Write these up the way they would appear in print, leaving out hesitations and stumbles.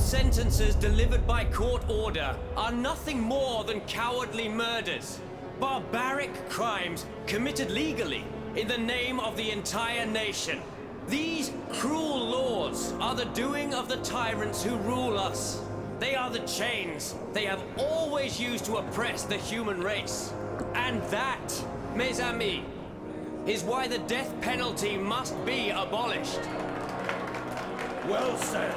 sentences delivered by court order are nothing more than cowardly murders. Barbaric crimes committed legally in the name of the entire nation. These cruel laws are the doing of the tyrants who rule us. They are the chains they have always used to oppress the human race. And that, mes amis, is why the death penalty must be abolished. Well said.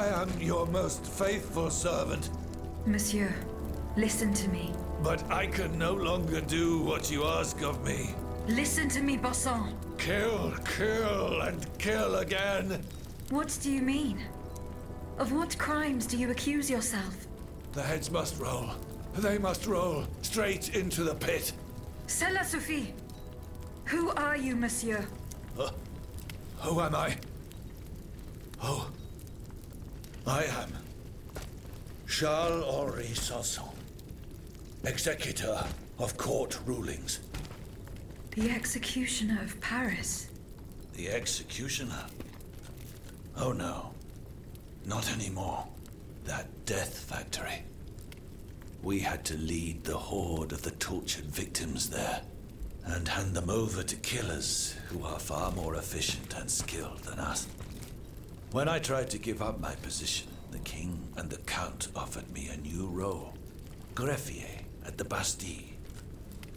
I am your most faithful servant, Monsieur, listen to me. but I can no longer do what you ask of me. Listen to me, Bossan. Kill, kill, and kill again. What do you mean? Of what crimes do you accuse yourself? The heads must roll. They must roll straight into the pit. Cela suffit. Who are you, Monsieur? Who am I? Oh, I am Charles-Henri Sanson, executor of court rulings. The executioner of Paris. The executioner? Oh no, not anymore. That death factory. We had to lead the horde of the tortured victims there and hand them over to killers who are far more efficient and skilled than us. When I tried to give up my position, the king and the count offered me a new role. Greffier at the Bastille.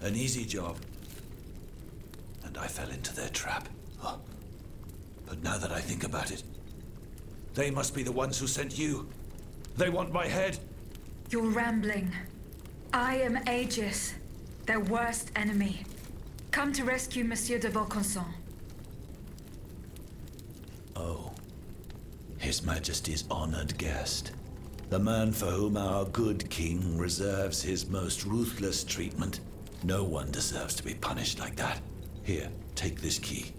An easy job. And I fell into their trap. Oh. But now that I think about it, they must be the ones who sent you. They want my head. You're rambling. I am Aegis, their worst enemy. Come to rescue Monsieur de Vaucanson. Oh. His Majesty's honored guest. The man for whom our good king reserves his most ruthless treatment. No one deserves to be punished like that. Here, take this key.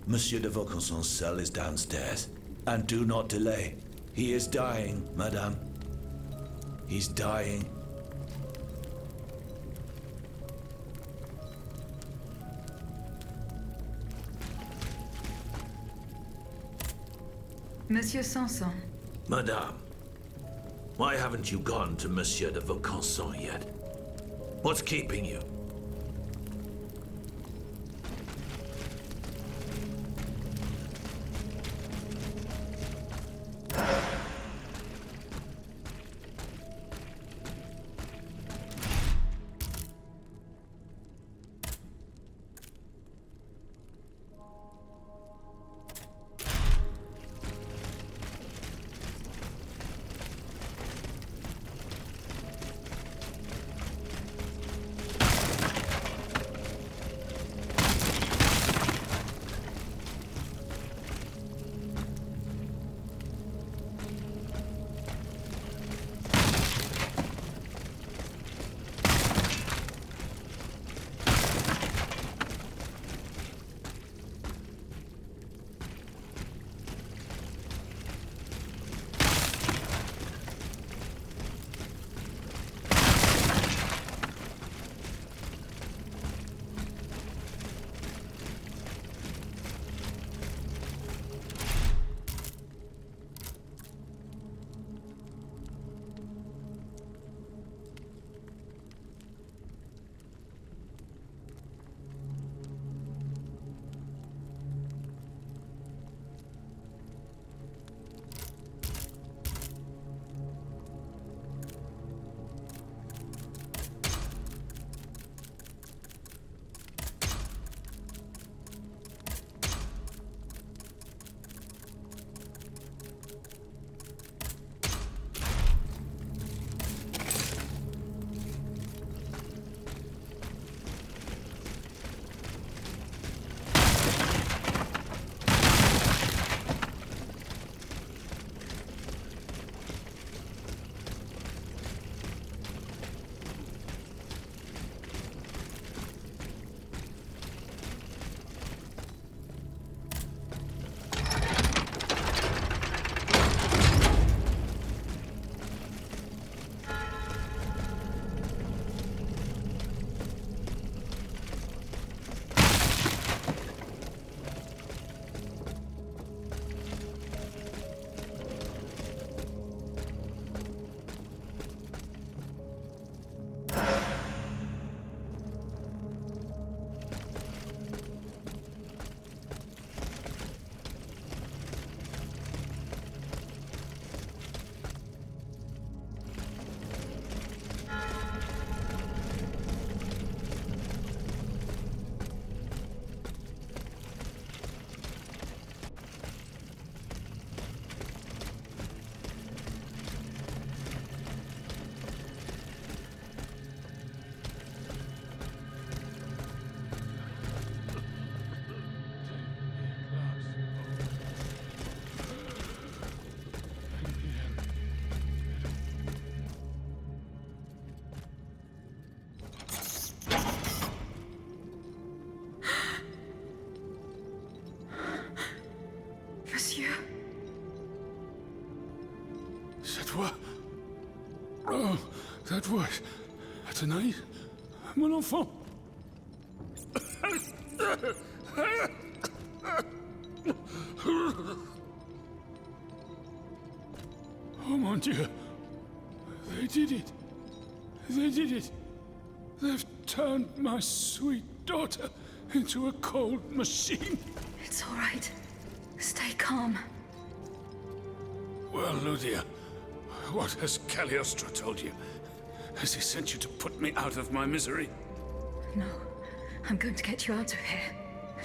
Monsieur de Vaucanson's cell is downstairs. And do not delay. He is dying, madame. He's dying. Monsieur Sanson. Madame, why haven't you gone to Monsieur de Vaucanson yet? What's keeping you? Cette voix... Oh, that voice. Athénaïs, mon enfant. Oh mon Dieu. They did it. They did it. They've turned my sweet daughter into a cold machine. It's all right. Stay calm. Well, Ludia, what has Cagliostro told you? Has he sent you to put me out of my misery? No, I'm going to get you out of here.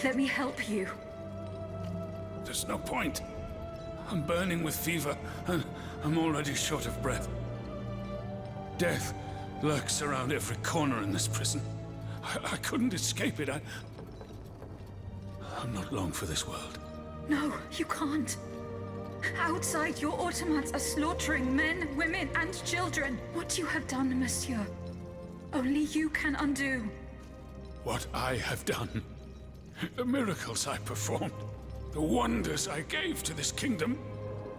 Let me help you. There's no point. I'm burning with fever, and I'm already short of breath. Death lurks around every corner in this prison. I couldn't escape it. I'm not long for this world. No, you can't. Outside, your automats are slaughtering men, women, and children. What you have done, monsieur, only you can undo. What I have done, the miracles I performed, the wonders I gave to this kingdom,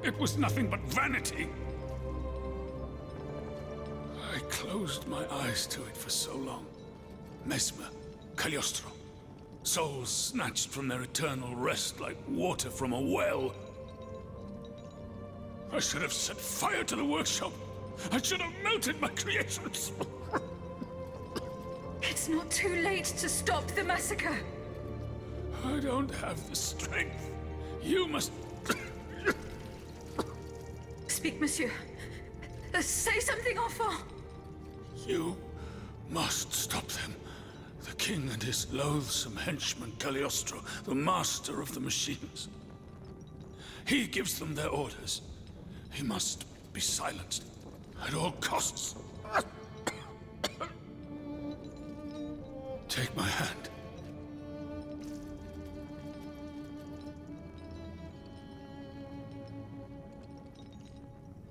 it was nothing but vanity. I closed my eyes to it for so long. Mesmer, Cagliostro, souls snatched from their eternal rest like water from a well. I should have set fire to the workshop. I should have melted my creations. It's not too late to stop the massacre. I don't have the strength. You must... Speak, monsieur. Say something, enfant. You must stop them. The king and his loathsome henchman, Cagliostro, the master of the machines. He gives them their orders. He must be silenced at all costs. Take my hand.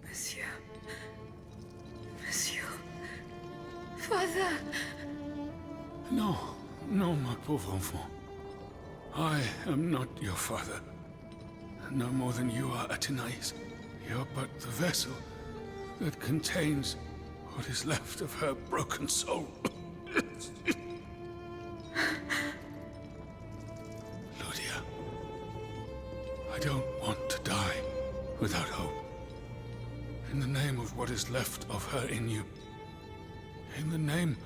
Monsieur. Monsieur. Father. No, no, my pauvre enfant. I am not your father. No more than you are, Athénaïs. You're but the vessel that contains what is left of her broken soul. Ludia, I don't want to die without hope. In the name of what is left of her in you, in the name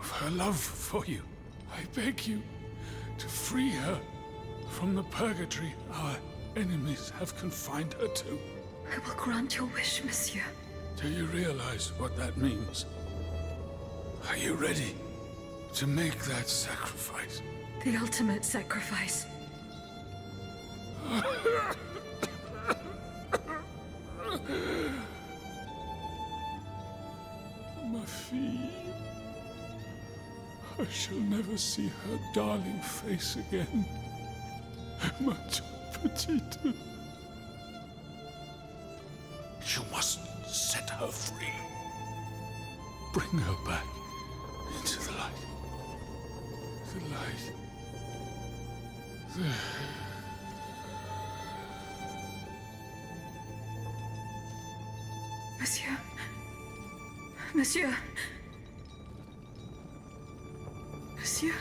of her love for you, I beg you to free her from the purgatory our enemies have confined her to. I will grant your wish, monsieur. Do you realize what that means? Are you ready to make that sacrifice? The ultimate sacrifice. Ma fille. I shall never see her darling face again. Ma toute petite. You must set her free. Bring her back into the light. The light. Monsieur. Monsieur. Monsieur.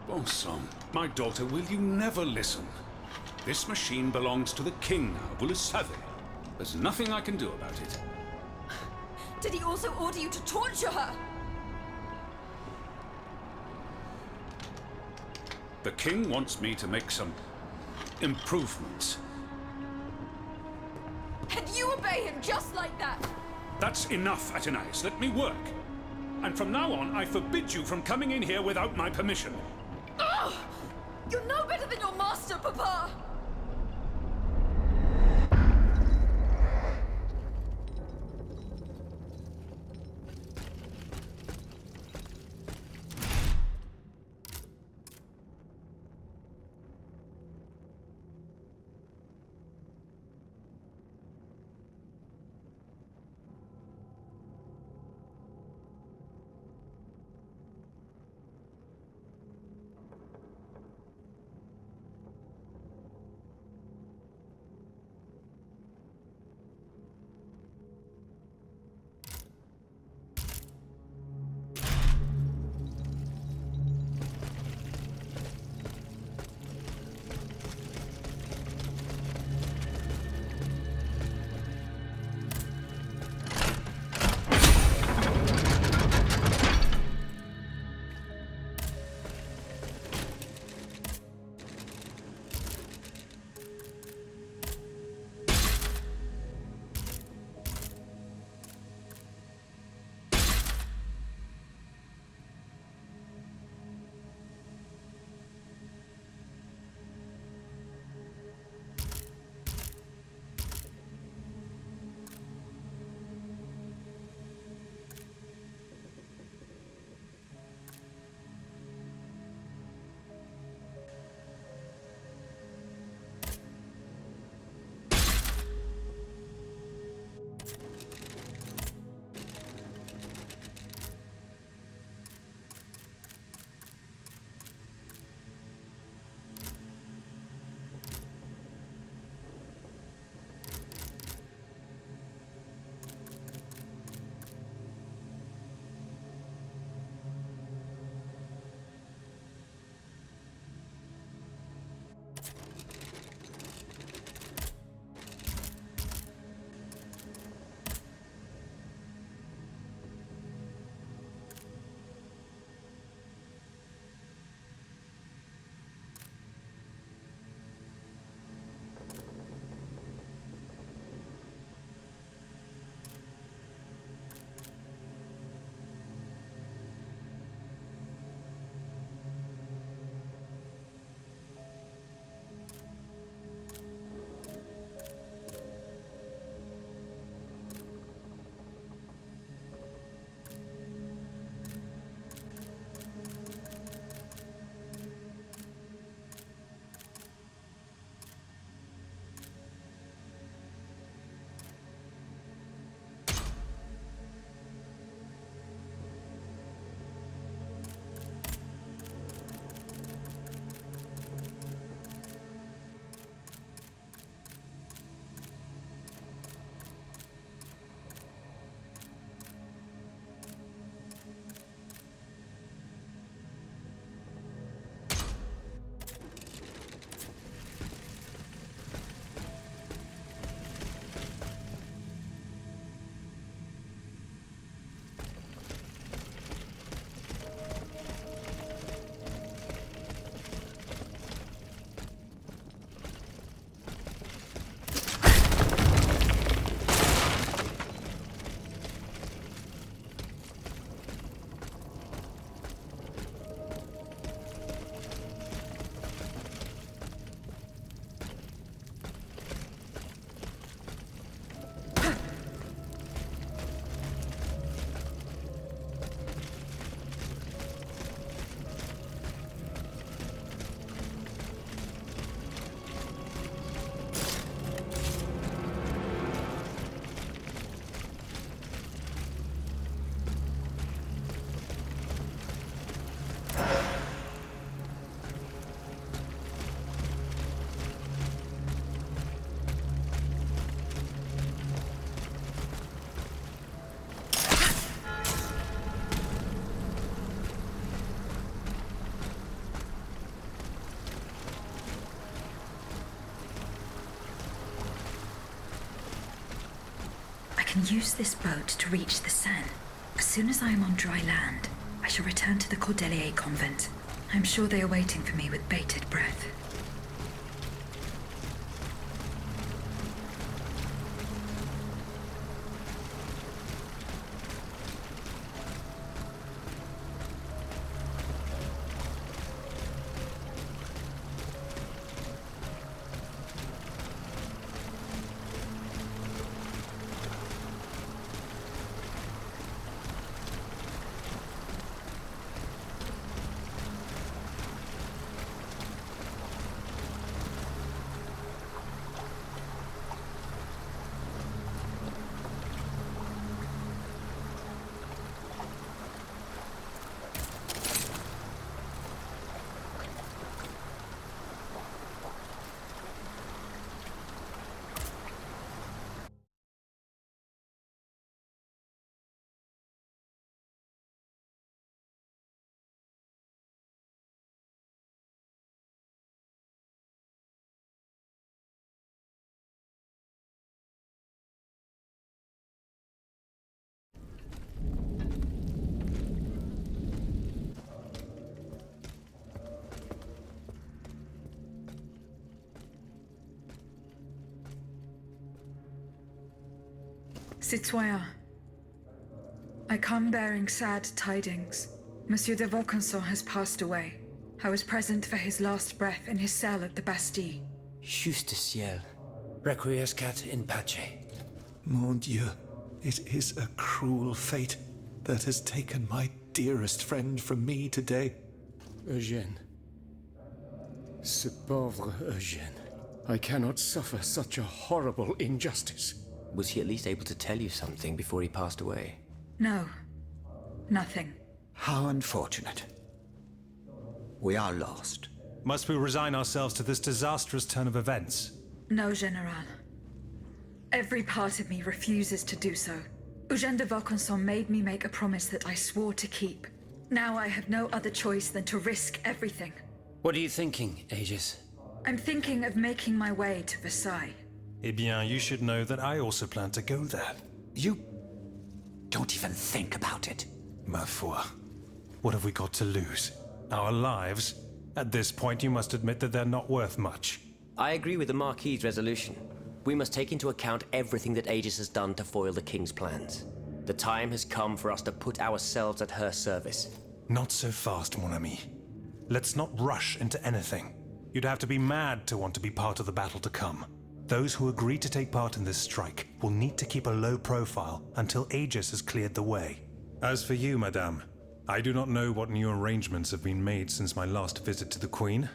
Bon sang, my daughter, will you never listen? This machine belongs to the king now, vous le savez. There's nothing I can do about it. Did he also order you to torture her? The king wants me to make some improvements. And you obey him just like that? That's enough, Athénaïs. Let me work. And from now on, I forbid you from coming in here without my permission. Ugh! You're no better than your master, Papa! can use this boat to reach the Seine. As soon as I am on dry land, I shall return to the Cordelier convent. I'm sure they are waiting for me with bated breath. Citoyen, I come bearing sad tidings. Monsieur de Vaucanson has passed away. I was present for his last breath in his cell at the Bastille. Juste ciel. Requiescat in pace. Mon Dieu, it is a cruel fate that has taken my dearest friend from me today. Eugène. Ce pauvre Eugène. I cannot suffer such a horrible injustice. Was he at least able to tell you something before he passed away? No. Nothing. How unfortunate. We are lost. Must we resign ourselves to this disastrous turn of events? No, General. Every part of me refuses to do so. Eugène de Vaucanson made me make a promise that I swore to keep. Now I have no other choice than to risk everything. What are you thinking, Aegis? I'm thinking of making my way to Versailles. Eh bien, you should know that I also plan to go there. You don't even think about it. Ma foi. What have we got to lose? Our lives? At this point, you must admit that they're not worth much. I agree with the Marquis's resolution. We must take into account everything that Aegis has done to foil the King's plans. The time has come for us to put ourselves at her service. Not so fast, mon ami. Let's not rush into anything. You'd have to be mad to want to be part of the battle to come. Those who agree to take part in this strike will need to keep a low profile until Aegis has cleared the way. As for you, madame, I do not know what new arrangements have been made since my last visit to the Queen,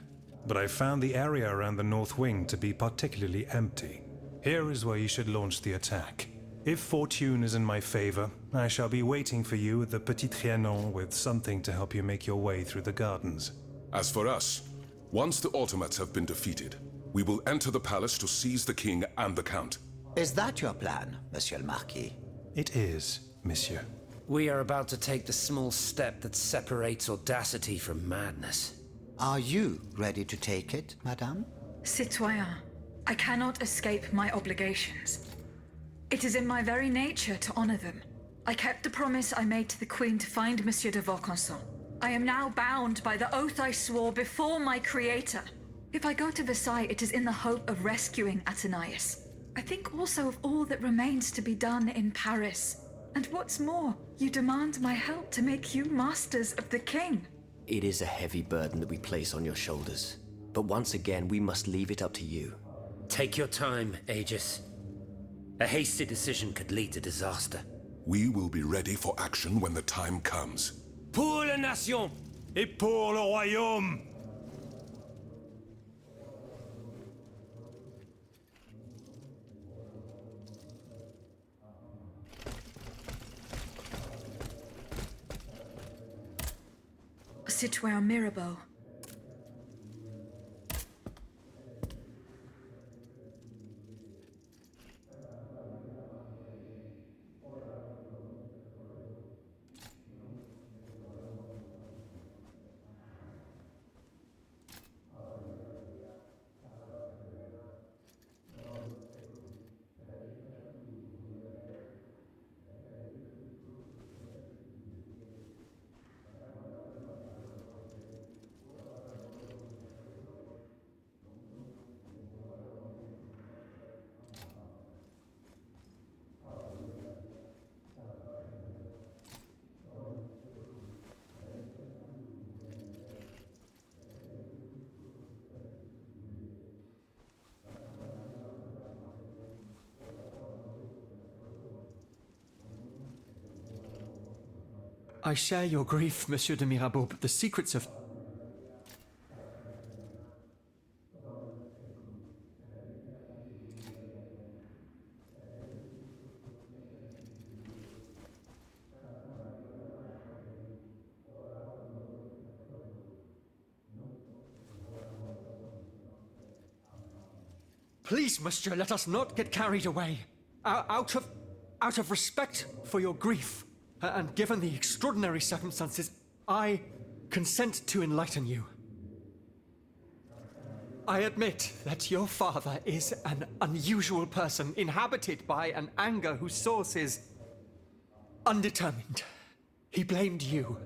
but I found the area around the North Wing to be particularly empty. Here is where you should launch the attack. If fortune is in my favor, I shall be waiting for you at the Petit Trianon with something to help you make your way through the gardens. As for us, once the Automates have been defeated, we will enter the palace to seize the king and the count. Is that your plan, Monsieur le Marquis? It is, monsieur. We are about to take the small step that separates audacity from madness. Are you ready to take it, madame? Citoyen, I cannot escape my obligations. It is in my very nature to honor them. I kept the promise I made to the Queen to find Monsieur de Vaucanson. I am now bound by the oath I swore before my creator. If I go to Versailles, it is in the hope of rescuing Athenais. I think also of all that remains to be done in Paris. And what's more, you demand my help to make you masters of the king. It is a heavy burden that we place on your shoulders. But once again, we must leave it up to you. Take your time, Aegis. A hasty decision could lead to disaster. We will be ready for action when the time comes. Pour la nation! Et pour le royaume! Citoyen Mirabeau. I share your grief, Monsieur de Mirabeau, but the secrets of... Please, monsieur, let us not get carried away. Out of respect for your grief, and given the extraordinary circumstances, I consent to enlighten you. I admit that your father is an unusual person, inhabited by an anger whose source is undetermined. He blamed you,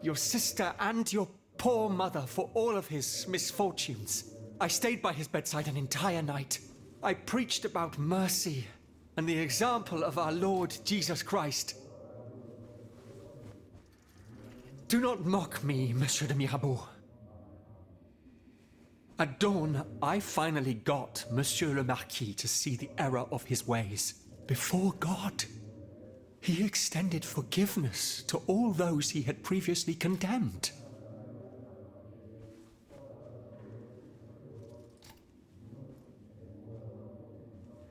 your sister, and your poor mother for all of his misfortunes. I stayed by his bedside an entire night. I preached about mercy and the example of our Lord Jesus Christ. Do not mock me, Monsieur de Mirabeau. At dawn, I finally got Monsieur le Marquis to see the error of his ways. Before God, he extended forgiveness to all those he had previously condemned.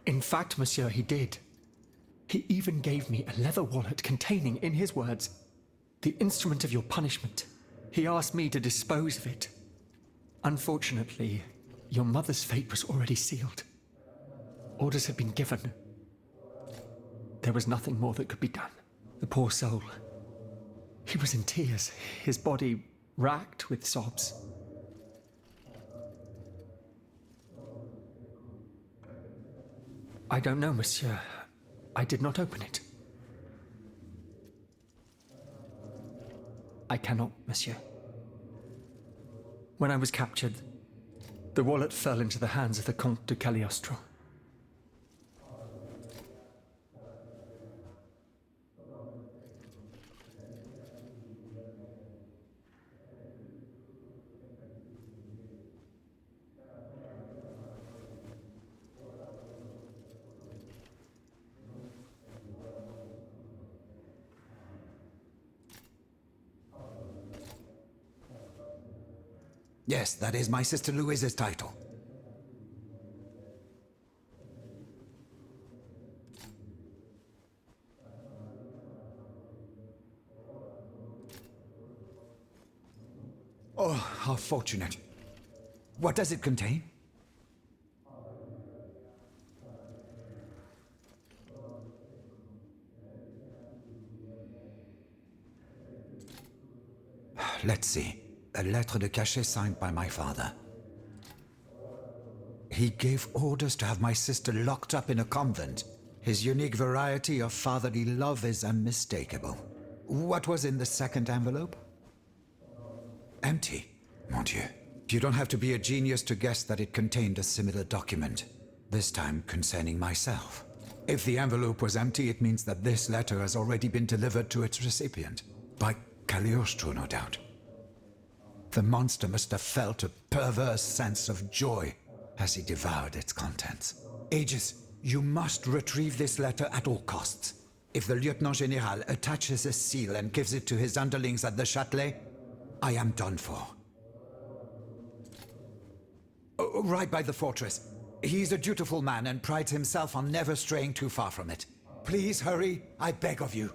In fact, monsieur, he did. He even gave me a leather wallet containing, in his words, the instrument of your punishment. He asked me to dispose of it. Unfortunately, your mother's fate was already sealed. Orders had been given. There was nothing more that could be done. The poor soul. He was in tears, his body racked with sobs. I don't know, monsieur. I did not open it. I cannot, monsieur. When I was captured, the wallet fell into the hands of the Comte de Cagliostro. Yes, that is my sister Louise's title. Oh, how fortunate. What does it contain? Let's see. A lettre de cachet signed by my father. He gave orders to have my sister locked up in a convent. His unique variety of fatherly love is unmistakable. What was in the second envelope? Empty. Mon Dieu. You don't have to be a genius to guess that it contained a similar document. This time concerning myself. If the envelope was empty, it means that this letter has already been delivered to its recipient. By Cagliostro, no doubt. The monster must have felt a perverse sense of joy as he devoured its contents. Aegis, you must retrieve this letter at all costs. If the Lieutenant General attaches a seal and gives it to his underlings at the Châtelet, I am done for. Right by the fortress. He's a dutiful man and prides himself on never straying too far from it. Please hurry, I beg of you.